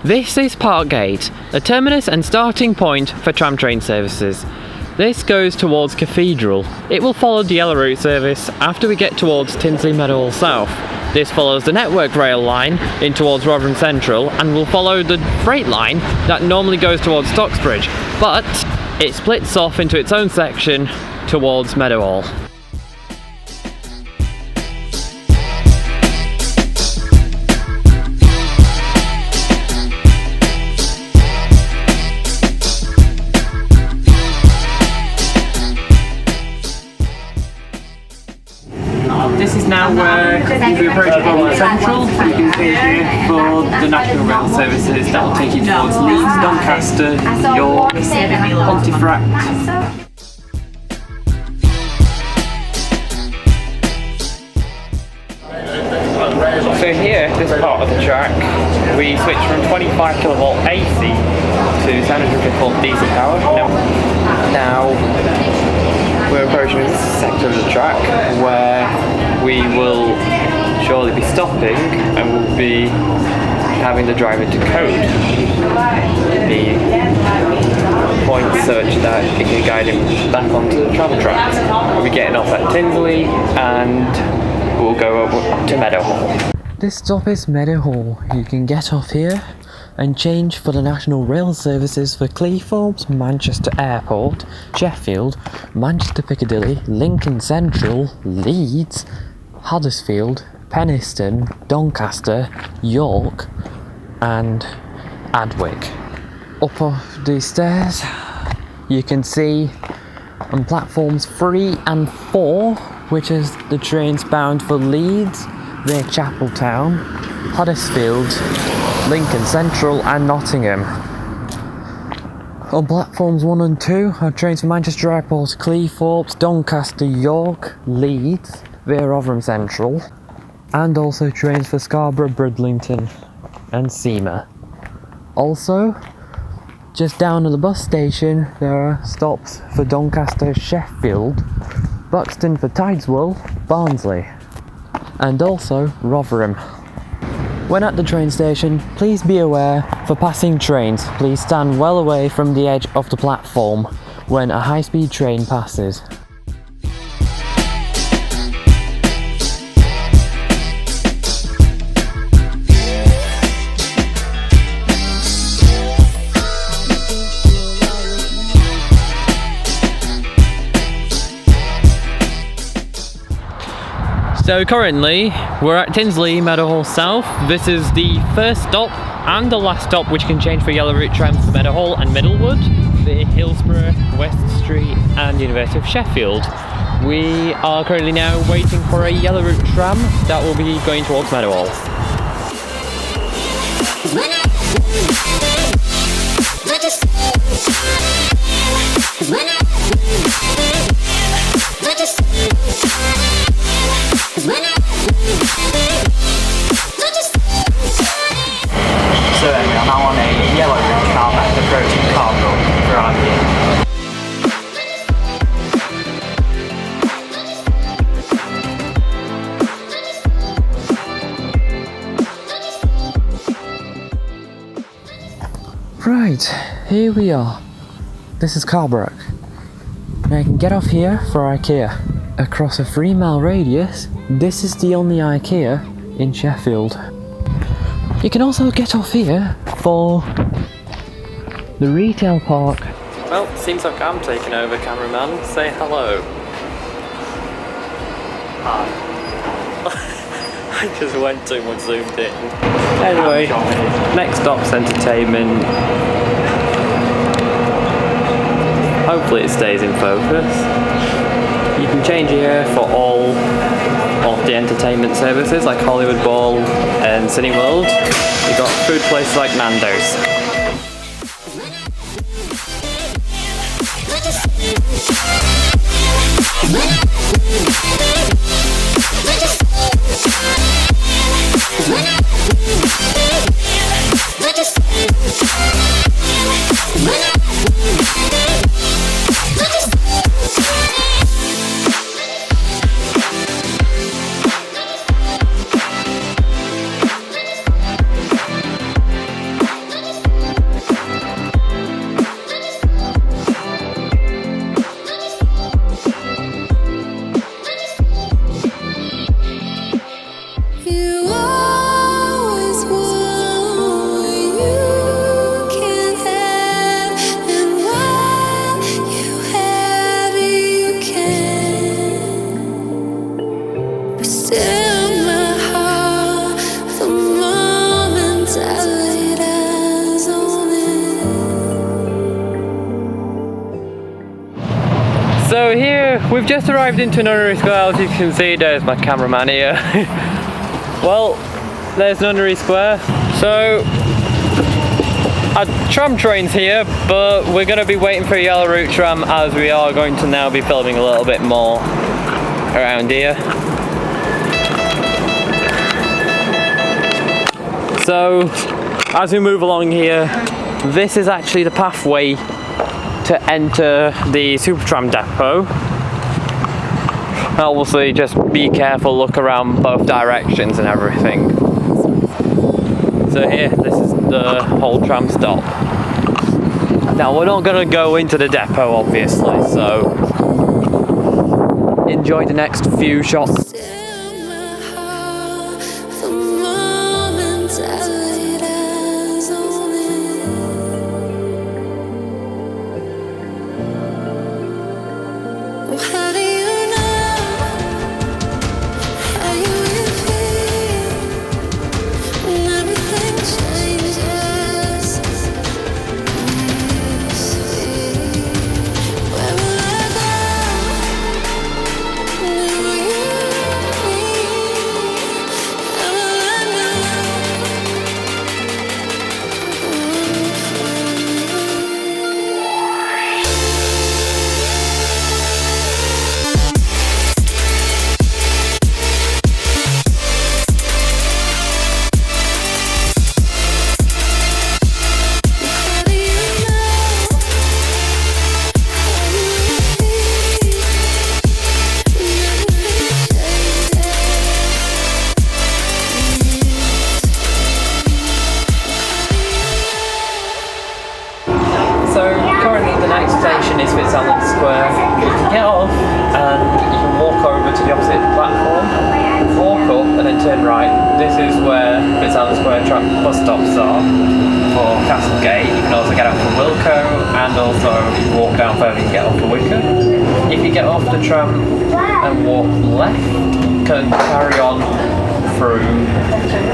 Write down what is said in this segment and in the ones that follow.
This is Parkgate, a terminus and starting point for tram train services. This goes towards Cathedral. It will follow the yellow route service after we get towards Tinsley Meadowhall South. This follows the network rail line in towards Rotherham Central and will follow the freight line that normally goes towards Stocksbridge, but it splits off into its own section towards Meadowhall. This is now where we approach Rotherham Central. You can take here for the National Rail services that will take you towards Leeds, Doncaster, York, Pontefract. So here, this part of the track, we switch from 25 kilovolt AC to 750 volt DC power. Now we're approaching this sector of the track where we will surely be stopping and we'll be having the driver decode the points such that it can guide him back onto the travel track. We'll be getting off at Tinsley and we'll go up to Meadowhall. This stop is Meadowhall. You can get off here and change for the National Rail services for Cleethorpes, Manchester Airport, Sheffield, Manchester Piccadilly, Lincoln Central, Leeds, Huddersfield, Penistone, Doncaster, York and Adwick. Up of these stairs you can see on platforms 3 and 4, which is the trains bound for Leeds, near Chapeltown, Huddersfield, Lincoln Central and Nottingham. On platforms 1 and 2 are trains for Manchester Airport, Cleethorpes, Doncaster, York, Leeds via Rotherham Central, and also trains for Scarborough, Bridlington and Seamer. Also, just down at the bus station there are stops for Doncaster, Sheffield, Buxton for Tideswell, Barnsley, and also Rotherham. When at the train station, please be aware for passing trains. Please stand well away from the edge of the platform when a high-speed train passes. So currently we're at Tinsley Meadowhall South. This is the first stop and the last stop which can change for yellow route trams to Meadowhall and Middlewood, the Hillsborough, West Street and University of Sheffield. We are currently now waiting for a yellow route tram that will be going towards Meadowhall. So there we are now on a yellow route tram and approaching Cathedral for IKEA. Right, here we are. This is Carborough. Now you can get off here for IKEA. Across a 3-mile radius, this is the only IKEA in Sheffield. You can also get off here for the retail park. Well, seems like I'm taking over, cameraman. Say hello. Hi. I just went too much zoomed in. Anyway, next stop's entertainment. Hopefully it stays in focus. You can change here for all of the entertainment services like Hollywood Bowl, then Cineworld, you've got food places like Nando's. So here, we've just arrived into Nunnery Square. As you can see, there's my cameraman here. Well, there's Nunnery Square. So, a tram train's here, but we're going to be waiting for a yellow route tram as we are going to now be filming a little bit more around here. So, as we move along here, this is actually the pathway to enter the SuperTram depot. Obviously, just be careful, look around both directions and everything. So here, this is the whole tram stop. Now, we're not going to go into the depot, obviously, so enjoy the next few shots. Square. You can get off and you can walk over to the opposite platform, walk up and then turn right. This is where Fitzallen Square bus stops are for Castlegate. You can also get off for Wilko and also walk down further and get off for Wicker. If you get off the tram and walk left, you can carry on through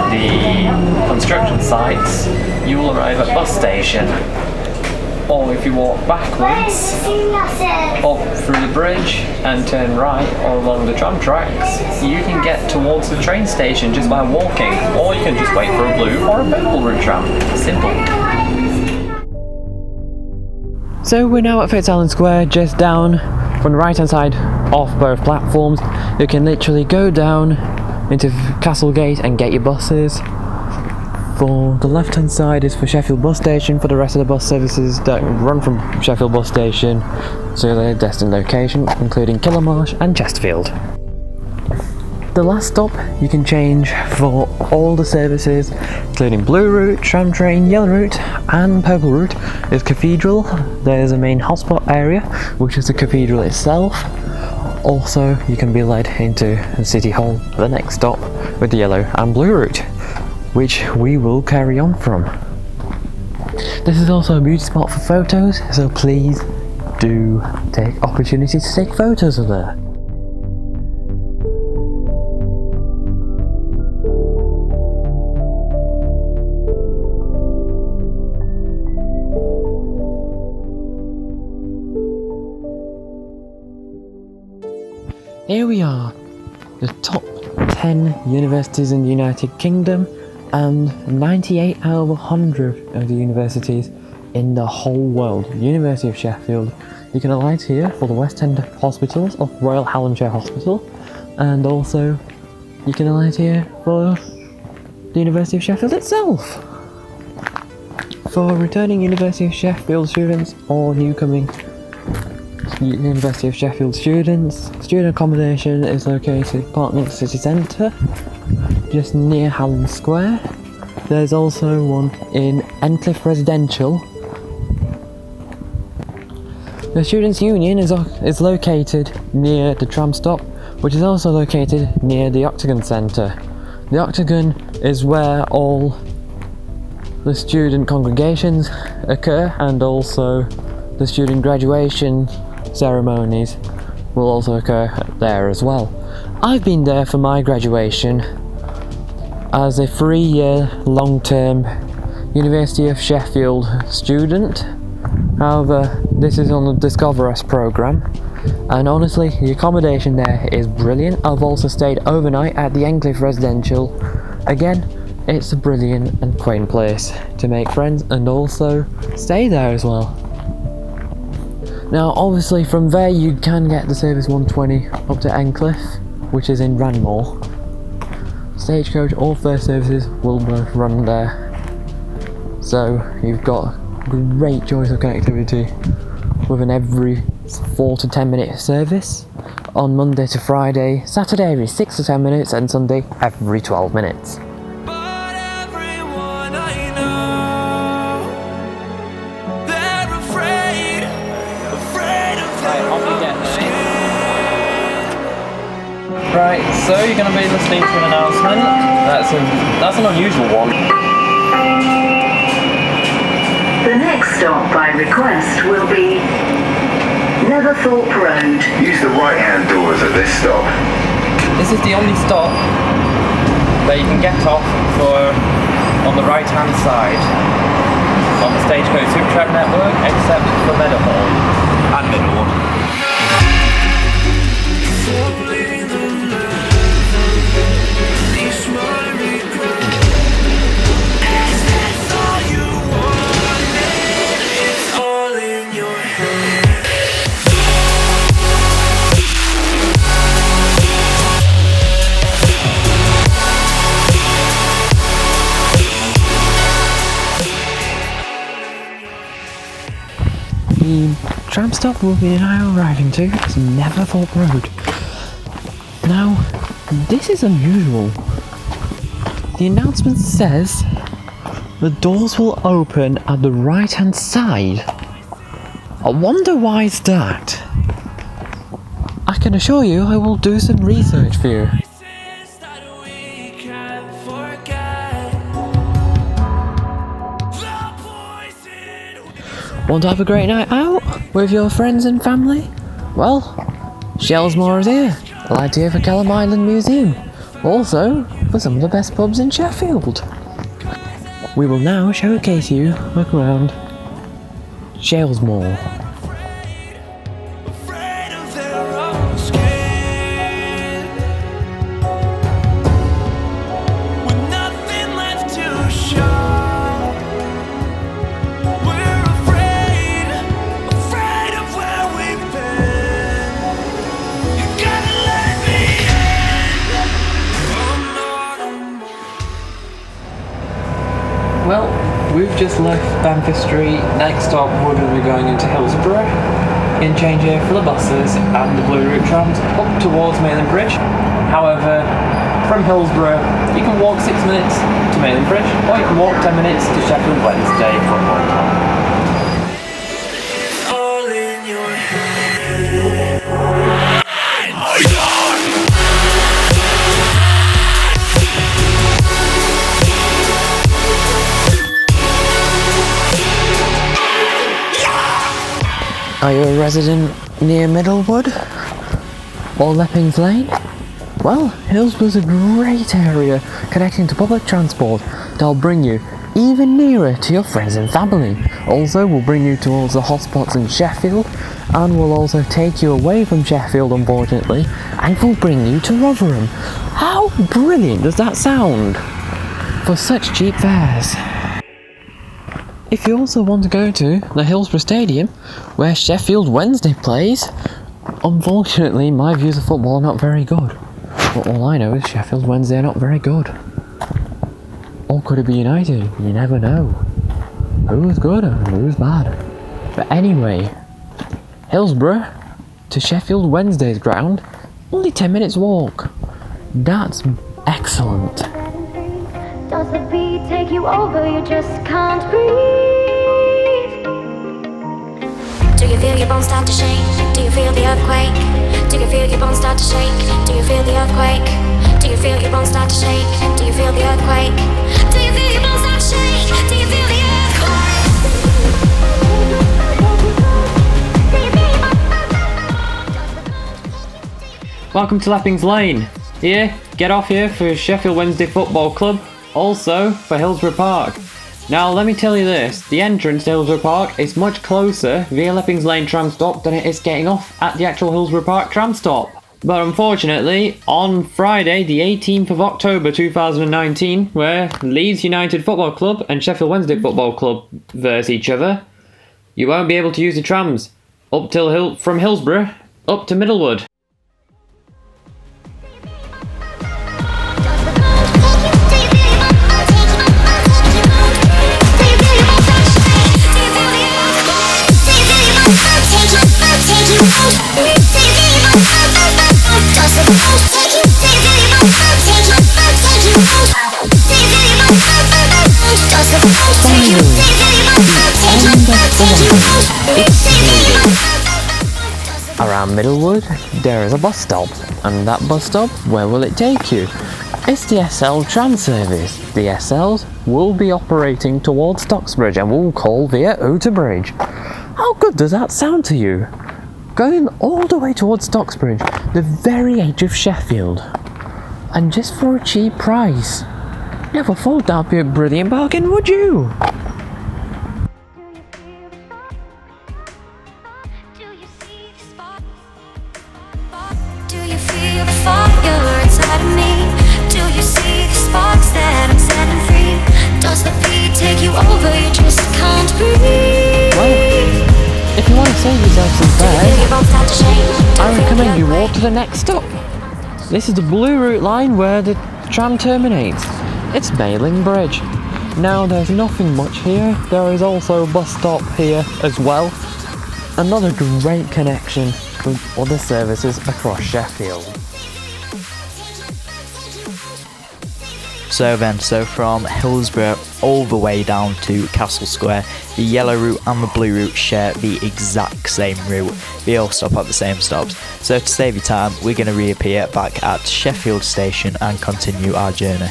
the construction sites, you will arrive at bus station. Or if you walk backwards, up through the bridge and turn right or along the tram tracks, you can get towards the train station just by walking, or you can just wait for a blue or a purple route tram. Simple. So we're now at Fitzallen Square, just down from the right hand side off both platforms. You can literally go down into Castlegate and get your buses. For the left hand side is for Sheffield bus station, for the rest of the bus services that run from Sheffield bus station to their destined location, including Kilmarsh and Chesterfield. The last stop you can change for all the services, including Blue Route, Tram Train, Yellow Route and Purple Route, is Cathedral. There's a main hotspot area, which is the Cathedral itself. Also, you can be led into the City Hall, the next stop, with the Yellow and Blue Route, which we will carry on from. This is also a beauty spot for photos, so please do take opportunity to take photos of there. Here we are, the top 10 universities in the United Kingdom and 98 out of 100 of the universities in the whole world. University of Sheffield. You can alight here for the West End hospitals of Royal Hallamshire Hospital, and also you can alight here for the University of Sheffield itself. For returning University of Sheffield students or newcoming University of Sheffield students, student accommodation is located at Parknell City Centre, just near Hallam Square. There's also one in Encliffe Residential. The Students' Union is located near the tram stop, which is also located near the Octagon Centre. The Octagon is where all the student congregations occur, and also the student graduation ceremonies will also occur there as well. I've been there for my graduation as a 3-year long-term University of Sheffield student. However, this is on the Discover Us programme, and honestly the accommodation there is brilliant. I've also stayed overnight at the Encliffe Residential. Again, it's a brilliant and quaint place to make friends and also stay there as well. Now obviously from there you can get the Service 120 up to Encliffe, which is in Ranmore. Stagecoach, all first services will both run there, so you've got great choice of connectivity with an every 4 to 10 minute service on Monday to Friday, Saturday every 6 to 10 minutes, and Sunday every 12 minutes. Right, so you're going to be listening to an announcement. That's an unusual one. The next stop by request will be Netherthorpe Road. Use the right-hand doors at this stop. This is the only stop that you can get off on the right-hand side on the Stagecoach SuperTram network, except for Meadowhall and Middlewood. The tram stop will be now arriving to is Netherthorpe Road. Now, this is unusual. The announcement says the doors will open at the right hand side. I wonder why it's that. I can assure you I will do some research for you. Want to have a great night out with your friends and family? Well, Hillsborough is here. Light here for Kellam Island Museum. Also, for some of the best pubs in Sheffield. We will now showcase you look around Hillsborough. Well, we've just left Bamford Street. Next stop we're going to be going into Hillsborough. In change here for the buses and the Blue Route trams up towards Maitland Bridge. However, from Hillsborough you can walk 6 minutes to Maitland Bridge, or you can walk 10 minutes to Sheffield Wednesday football club. Are you a resident near Middlewood or Leppings Lane? Well, Hillsborough's a great area connecting to public transport that'll bring you even nearer to your friends and family. Also, will bring you towards the hotspots in Sheffield, and will also take you away from Sheffield, unfortunately, and will bring you to Rotherham. How brilliant does that sound? for such cheap fares. If you also want to go to the Hillsborough Stadium, where Sheffield Wednesday plays, unfortunately my views of football are not very good. But all I know is Sheffield Wednesday are not very good. Or could it be United? You never know. Who's good and who's bad? But anyway, Hillsborough to Sheffield Wednesday's ground, only 10 minutes walk. That's excellent. Does the beat take you over? You just can't breathe. Do you feel your bones start to shake? Do you feel the earthquake? Do you feel your bones start to shake? Do you feel the earthquake? Do you feel your bones start to shake? Do you feel the earthquake? Do you feel your bones start to shake? Do you feel the earthquake? Welcome to Leppings Lane. Here, get off here for Sheffield Wednesday Football Club, also for Hillsborough Park. Now let me tell you this, the entrance to Hillsborough Park is much closer via Leppings Lane tram stop than it is getting off at the actual Hillsborough Park tram stop. But unfortunately, on Friday the 18th of October 2019, where Leeds United Football Club and Sheffield Wednesday Football Club verse each other, you won't be able to use the trams up till from Hillsborough up to Middlewood. Around Middlewood, there is a bus stop, and that bus stop, where will it take you? It's the SL tram service. The SLs will be operating towards Stocksbridge and will call via Outerbridge. How good does that sound to you? Going all the way towards Stocksbridge, the very edge of Sheffield, and just for a cheap price. Never thought that'd be a brilliant bargain, would you? Do you feel the fire inside of me? Do you see the sparks that I'm setting free? Does the beat take you over? You just can't breathe. Well, if you want to save yourself some fares, I recommend you walk to the next stop. This is the blue route line where the tram terminates. It's Leppings Bridge. Now there's nothing much here. There is also a bus stop here as well. Another great connection with other services across Sheffield. So from Hillsborough all the way down to Castle Square, the yellow route and the blue route share the exact same route. They all stop at the same stops. So to save you time, we're going to reappear back at Sheffield Station and continue our journey.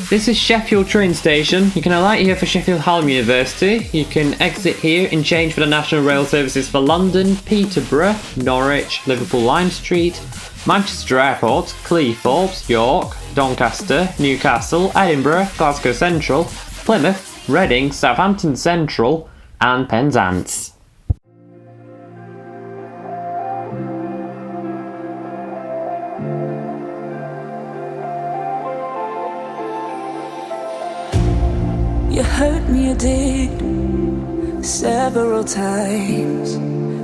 This is Sheffield train station. You can alight here for Sheffield Hallam University. You can exit here and change for the National Rail services for London, Peterborough, Norwich, Liverpool Lime Street, Manchester Airport, Cleethorpes, York, Doncaster, Newcastle, Edinburgh, Glasgow Central, Plymouth, Reading, Southampton Central and Penzance. You hurt me, you did, several times.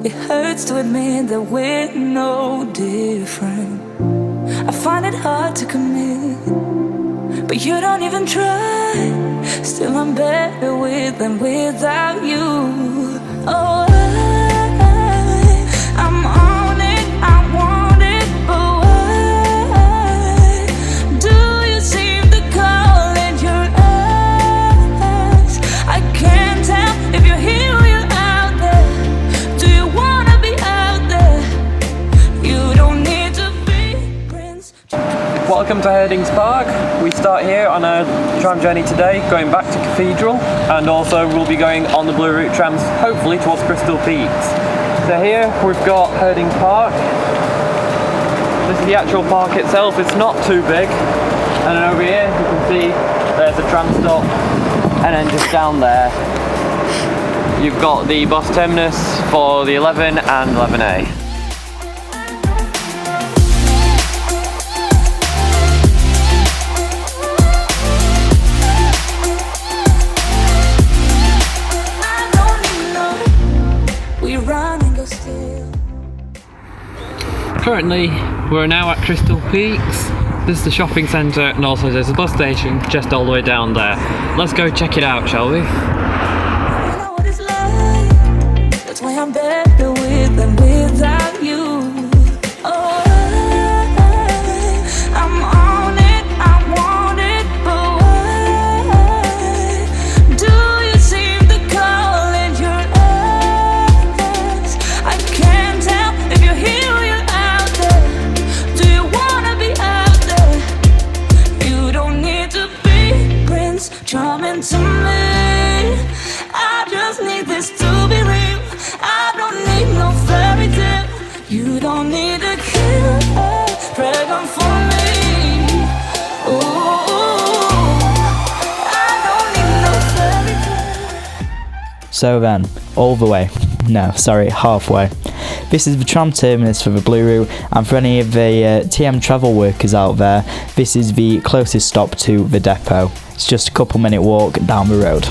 It hurts to admit that we're no different. I find it hard to commit, but you don't even try. Still I'm better with than without you. Oh, I'm on it, I want it, but why do you seem to call in your eyes? I can't tell if you're here or you're out there. Do you wanna be out there? You don't need to be Prince. Welcome to Herdings Park. We start here on a tram journey today, going back to Cathedral, and also we'll be going on the Blue Route trams, hopefully towards Crystal Peaks. So here we've got Herdings Park, this is the actual park itself. It's not too big. And then over here you can see there's a tram stop, and then just down there you've got the bus terminus for the 11 and 11A. Currently, we're now at Crystal Peaks. This is the shopping centre, and also there's a bus station just all the way down there. Let's go check it out, shall we? That's why I'm better with than without you. Oh, I'm on it, I want it, but why do you seem to call in your eyes? I can't tell if you're here or you're out there. Do you wanna be out there? You don't need to be Prince Charming to me. I just need this to be real. I don't need no fairy tale. You don't need a killer pregnant for me. Ooh, I don't need no fairy tale. So then, all the way, no, sorry, halfway. This is the tram terminus for the Blue Route, and for any of the TM travel workers out there, this is the closest stop to the depot. It's just a couple minute walk down the road.